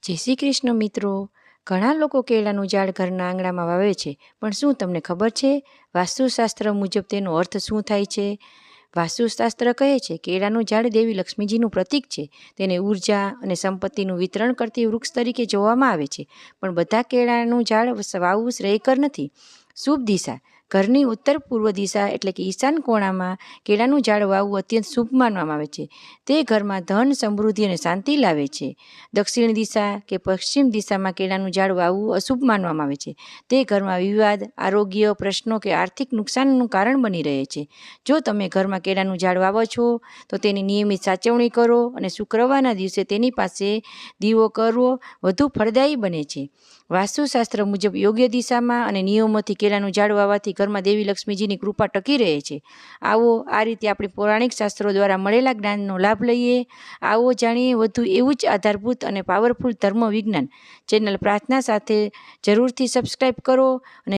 જય શ્રી કૃષ્ણ મિત્રો. ઘણા લોકો કેળાનું ઝાડ ઘરના આંગણામાં વાવે છે, પણ શું તમને ખબર છે વાસ્તુશાસ્ત્ર મુજબ તેનો અર્થ શું થાય છે? વાસ્તુશાસ્ત્ર કહે છે કેળાનું ઝાડ દેવી લક્ષ્મીજીનું પ્રતીક છે. તેને ઉર્જા અને સંપત્તિનું વિતરણ કરતી વૃક્ષ તરીકે જોવામાં આવે છે. પણ બધા કેળાનું ઝાડ વાવવું શ્રેયકર નથી. શુભ દિશા: ઘરની ઉત્તર પૂર્વ દિશા એટલે કે ઈશાન કોણામાં કેળાનું ઝાડ વાવવું અત્યંત શુભ માનવામાં આવે છે. તે ઘરમાં ધન, સમૃદ્ધિ અને શાંતિ લાવે છે. દક્ષિણ દિશા કે પશ્ચિમ દિશામાં કેળાનું ઝાડ વાવવું અશુભ માનવામાં આવે છે. તે ઘરમાં વિવાદ, આરોગ્ય પ્રશ્નો કે આર્થિક નુકસાનનું કારણ બની રહે છે. જો તમે ઘરમાં કેળાનું ઝાડ વાવો છો તો તેની નિયમિત સાચવણી કરો અને શુક્રવારના દિવસે તેની પાસે દીવો કરવો વધુ ફળદાયી બને છે. વાસ્તુશાસ્ત્ર મુજબ યોગ્ય દિશામાં અને નિયમોથી કેળાનું ઝાડ વાવવાથી ઘરમાં દેવી લક્ષ્મીજીની કૃપા ટકી રહે છે. આવો આ રીતે આપણી પૌરાણિક શાસ્ત્રો દ્વારા મળેલા જ્ઞાનનો લાભ લઈએ. આવો જાણીએ વધુ એવું જ આધારભૂત અને પાવરફુલ ધર્મ વિજ્ઞાન ચેનલ પ્રાર્થના સાથે જરૂરથી સબસ્ક્રાઈબ કરો અને